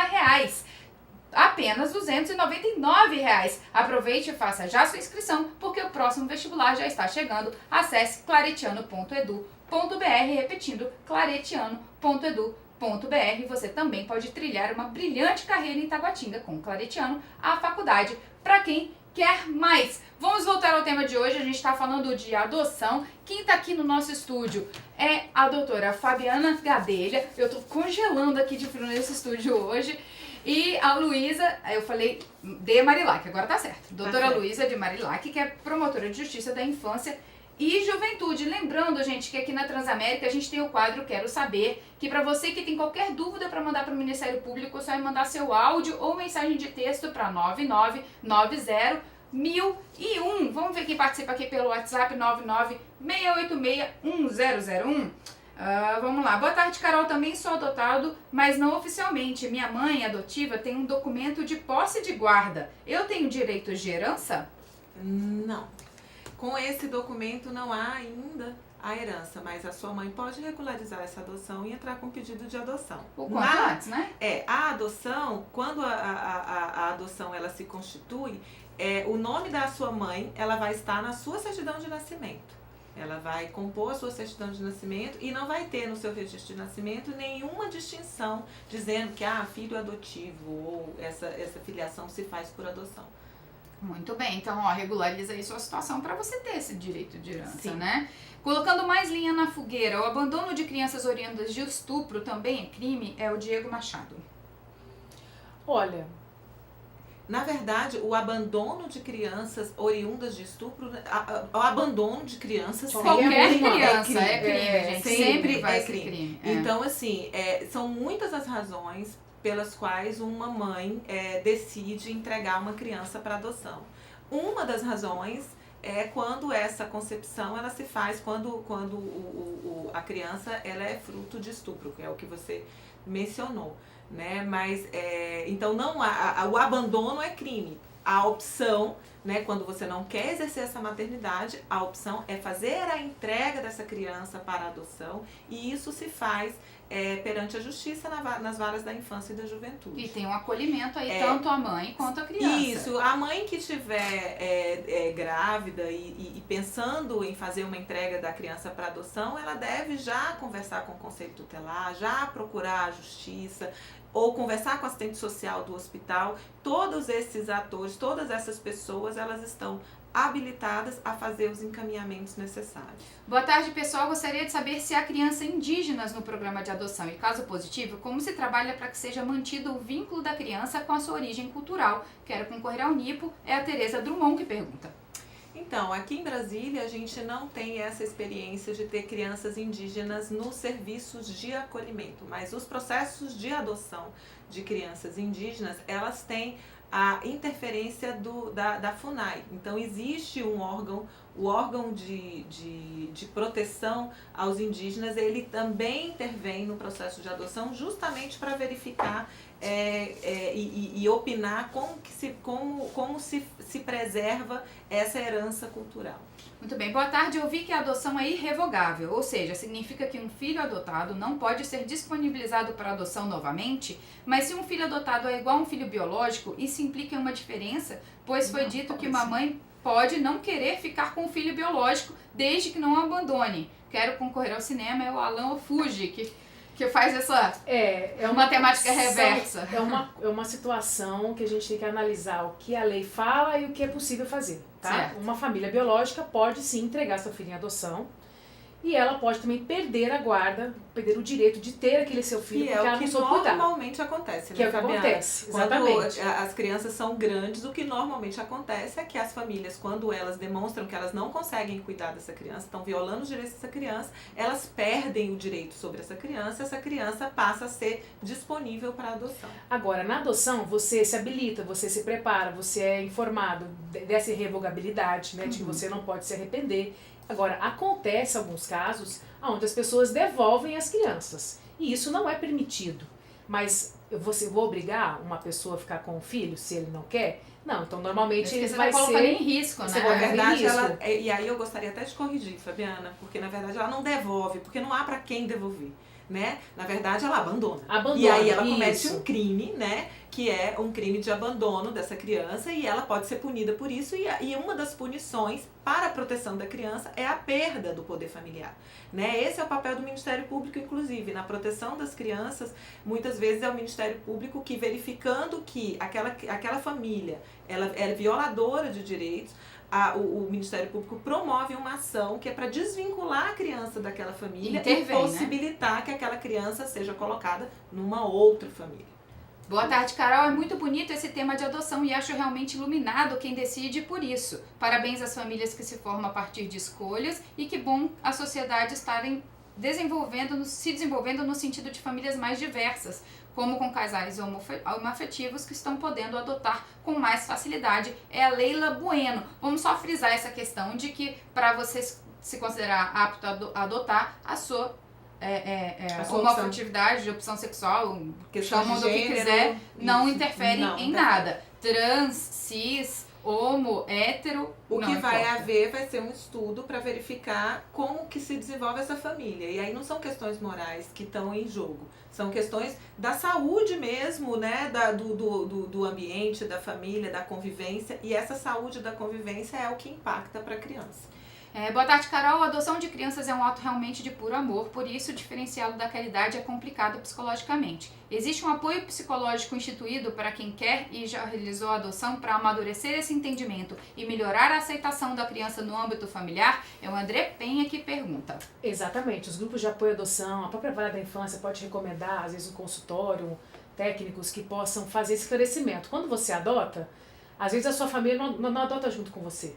Apenas R$ 299. Aproveite e faça já sua inscrição, porque o próximo vestibular já está chegando. Acesse claretiano.edu.br, repetindo, claretiano.edu.br. Você também pode trilhar uma brilhante carreira em Taguatinga com o Claretiano, a faculdade para quem quer mais. Vamos voltar ao tema de hoje, a gente está falando de adoção. Quem está aqui no nosso estúdio é a doutora Fabiana Gadelha. Eu estou congelando aqui de frio nesse estúdio hoje. E a Luísa, eu falei de Marilac, agora tá certo. Doutora Luísa de Marilac, que é promotora de justiça da infância e juventude. Lembrando, gente, que aqui na Transamérica a gente tem o quadro Quero Saber, que para você que tem qualquer dúvida para mandar para o Ministério Público, você vai mandar seu áudio ou mensagem de texto para 9990-1001. Vamos ver quem participa aqui pelo WhatsApp, 996861001. Vamos lá. Boa tarde, Carol. Também sou adotado, mas não oficialmente. Minha mãe adotiva tem um documento de posse de guarda. Eu tenho direitos de herança? Não. Com esse documento não há ainda a herança, mas a sua mãe pode regularizar essa adoção e entrar com pedido de adoção. O quanto antes, né? A adoção, quando a adoção ela se constitui, o nome da sua mãe ela vai estar na sua certidão de nascimento. Ela vai compor a sua certidão de nascimento e não vai ter no seu registro de nascimento nenhuma distinção dizendo que filho adotivo ou essa filiação se faz por adoção. Muito bem, então ó, regulariza aí sua situação para você ter esse direito de herança, Sim. né? Colocando mais linha na fogueira, o abandono de crianças oriundas de estupro também é crime? É o Diego Machado. Olha, Na verdade, o abandono de crianças oriundas de estupro, o abandono de crianças Qualquer crime, criança é crime, gente. Sempre vai é ser crime. crime. Então, assim, são muitas as razões pelas quais uma mãe decide entregar uma criança para adoção. Uma das razões é quando essa concepção ela se faz quando a criança ela é fruto de estupro, que é o que você mencionou, né? Mas então não o abandono é crime. A opção, né, quando você não quer exercer essa maternidade, a opção é fazer a entrega dessa criança para adoção, e isso se faz perante a justiça nas varas da infância e da juventude. E tem um acolhimento aí, tanto a mãe quanto a criança. Isso, a mãe que estiver grávida e pensando em fazer uma entrega da criança para adoção, ela deve já conversar com o conselho tutelar, já procurar a justiça, ou conversar com o assistente social do hospital. Todos esses atores, todas essas pessoas, elas estão habilitadas a fazer os encaminhamentos necessários. Boa tarde, pessoal. Gostaria de saber se há crianças indígenas no programa de adoção e, caso positivo, como se trabalha para que seja mantido o vínculo da criança com a sua origem cultural. Quero concorrer ao NIPO. É a Tereza Drummond que pergunta. Então, aqui em Brasília, a gente não tem essa experiência de ter crianças indígenas nos serviços de acolhimento, mas os processos de adoção de crianças indígenas, elas têm a interferência da FUNAI. Então, existe um órgão, o órgão de proteção aos indígenas, ele também intervém no processo de adoção justamente para verificar e opinar como se preserva essa herança cultural. Muito bem. Boa tarde. Eu vi que a adoção é irrevogável, ou seja, significa que um filho adotado não pode ser disponibilizado para adoção novamente, mas se um filho adotado é igual a um filho biológico, isso implica em uma diferença, pois foi dito que uma mãe pode não querer ficar com o filho biológico desde que não o abandone. Quero concorrer ao cinema, é o Alan Ofuji, que faz essa matemática reversa. É uma situação que a gente tem que analisar o que a lei fala e o que é possível fazer, tá? Certo. Uma família biológica pode sim entregar seu filho em adoção, e ela pode também perder a guarda, perder o direito de ter aquele seu filho, Que porque é ela o que não soube cuidar. normalmente acontece, Que né, é o que Fabiana? acontece, Quando exatamente. as crianças são grandes, o que normalmente acontece é que as famílias, quando elas demonstram que elas não conseguem cuidar dessa criança, estão violando os direitos dessa criança, elas perdem o direito sobre essa criança passa a ser disponível para adoção. Agora, na adoção, você se habilita, você se prepara, você é informado dessa irrevogabilidade, né, de que você não pode se arrepender. Agora, acontece alguns casos onde as pessoas devolvem as crianças, e isso não é permitido. Mas você vou obrigar uma pessoa a ficar com o filho se ele não quer? Não, então normalmente Você ele está vai colocando ser... em risco, Você né? vai Na verdade, risco. e aí eu gostaria até de corrigir, Fabiana, porque na verdade ela não devolve, porque não há para quem devolver, né? Na verdade, ela abandona. Abandona, E aí ela comete isso. um crime, né? Que é um crime de abandono dessa criança, e ela pode ser punida por isso, e uma das punições para a proteção da criança é a perda do poder familiar, né? Esse é o papel do Ministério Público, inclusive, na proteção das crianças. Muitas vezes é o Ministério Público que, verificando que aquela família ela é violadora de direitos, o Ministério Público promove uma ação que é para desvincular a criança daquela família Intervém, e possibilitar que aquela criança seja colocada numa outra família. Boa tarde, Carol. É muito bonito esse tema de adoção e acho realmente iluminado quem decide por isso. Parabéns às famílias que se formam a partir de escolhas e que bom a sociedade estarem se desenvolvendo no sentido de famílias mais diversas, como com casais homoafetivos que estão podendo adotar com mais facilidade. É a Leila Bueno. Vamos só frisar essa questão de que para você se considerar apto a adotar, a sua homoafetividade, de opção sexual, chamam do que quiser, não interfere em nada. Trans, cis, homo, hétero, O não que vai importa. haver vai ser um estudo para verificar como que se desenvolve essa família. E aí não são questões morais que estão em jogo. São questões da saúde mesmo, né? Do ambiente, da família, da convivência. E essa saúde da convivência é o que impacta para a criança. Boa tarde, Carol. A adoção de crianças é um ato realmente de puro amor, por isso diferenciá-lo da caridade é complicado psicologicamente. Existe um apoio psicológico instituído para quem quer e já realizou a adoção para amadurecer esse entendimento e melhorar a aceitação da criança no âmbito familiar? É o André Penha que pergunta. Exatamente. Os grupos de apoio à adoção, a própria Vara da Infância pode recomendar, às vezes, um consultório, técnicos que possam fazer esse esclarecimento. Quando você adota, às vezes a sua família não adota junto com você.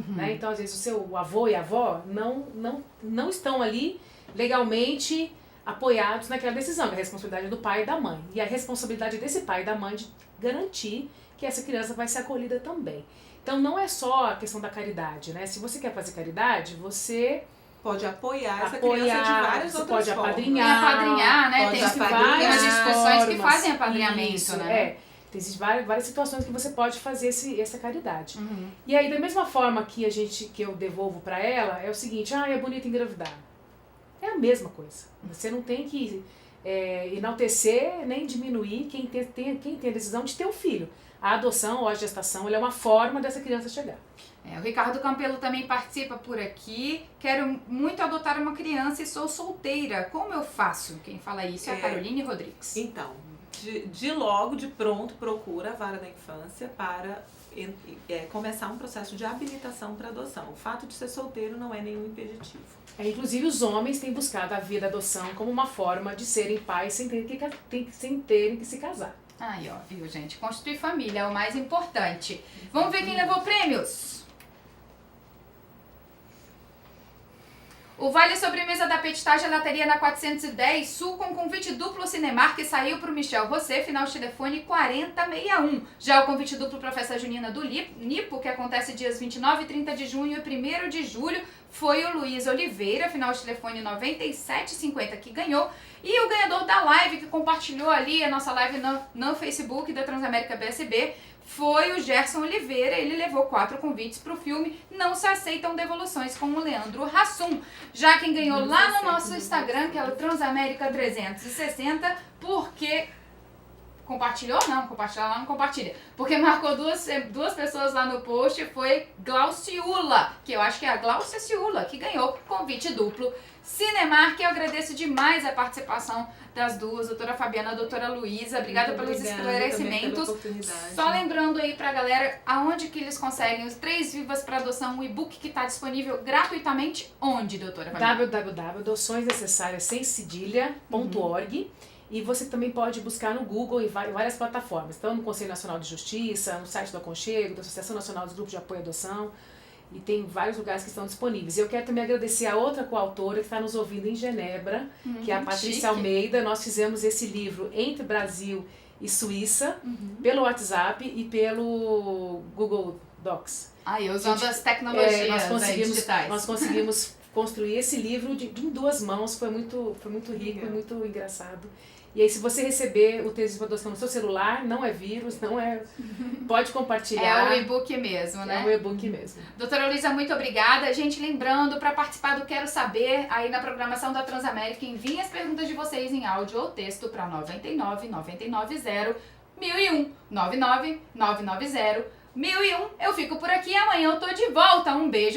Né? Então, às vezes, o seu avô e a avó não estão ali legalmente apoiados naquela decisão, que é a responsabilidade do pai e da mãe. E a responsabilidade desse pai e da mãe de garantir que essa criança vai ser acolhida também. Então, não é só a questão da caridade, né? Se você quer fazer caridade, você pode apoiar essa criança de várias você outras pode formas. apadrinhar, né? Pode Tem apadrinhar. várias instituições que formas. fazem apadrinhamento, Isso, né? Existem várias situações que você pode fazer essa caridade. E aí, da mesma forma que eu devolvo para ela, é o seguinte: é bonito engravidar. É a mesma coisa. Você não tem que enaltecer nem diminuir quem tem a decisão de ter um filho. A adoção ou a gestação, ela é uma forma dessa criança chegar. O Ricardo Campelo também participa por aqui. Quero muito adotar uma criança e sou solteira. Como eu faço? Quem fala isso é a Caroline Rodrigues. Então, de pronto, procura a Vara da Infância para começar um processo de habilitação para adoção. O fato de ser solteiro não é nenhum impeditivo. Inclusive, os homens têm buscado a via da adoção como uma forma de serem pais sem terem que se casar. Aí, ó, viu, gente? Construir família é o mais importante. Vamos ver quem levou prêmios. O Vale Sobremesa da Petitagem Gelateria na 410 Sul com convite duplo Cinemark que saiu para o Michel Rosé, final de telefone 4061. Já o convite duplo para a festa junina do Nipo, que acontece dias 29 e 30 de junho e 1º de julho, foi o Luiz Oliveira, final de telefone 9750, que ganhou. E o ganhador da live, que compartilhou ali a nossa live no Facebook da Transamérica BSB, foi o Gerson Oliveira. Ele levou 4 convites para o filme Não Se Aceitam Devoluções com o Leandro Hassum. Já quem ganhou lá no nosso Instagram, que é o Transamérica 360, porque... Compartilhou? Não, compartilhar lá não compartilha. Porque marcou duas pessoas lá no post, foi Glauciula, que eu acho que é a Glaucia Ciula, que ganhou convite duplo Cinemark. Eu agradeço demais a participação das duas, doutora Fabiana e doutora Luísa. Obrigada pelos esclarecimentos. Só lembrando aí pra galera, aonde que eles conseguem os 3 Vivas para Adoção, um e-book que está disponível gratuitamente, onde, doutora Fabiana? www.adoçõesnecessarias.org. E você também pode buscar no Google em várias plataformas. Então, no Conselho Nacional de Justiça, no site do Aconchego, da Associação Nacional dos Grupos de Apoio à Adoção. E tem vários lugares que estão disponíveis. Eu quero também agradecer a outra coautora que está nos ouvindo em Genebra, que é a Patrícia chique. Almeida. Nós fizemos esse livro entre Brasil e Suíça, pelo WhatsApp e pelo Google Docs. Usando as tecnologias digitais. Nós conseguimos construir esse livro em 2 mãos. Foi muito rico e muito engraçado. E aí, se você receber o texto de adoção no seu celular, não é vírus, não é... Pode compartilhar. É o e-book mesmo, né? É o e-book mesmo. Doutora Luísa, muito obrigada. Gente, lembrando, para participar do Quero Saber, aí na programação da Transamérica, enviem as perguntas de vocês em áudio ou texto para 99 990 1001. 99 990 1001. Eu fico por aqui, amanhã eu tô de volta. Um beijo.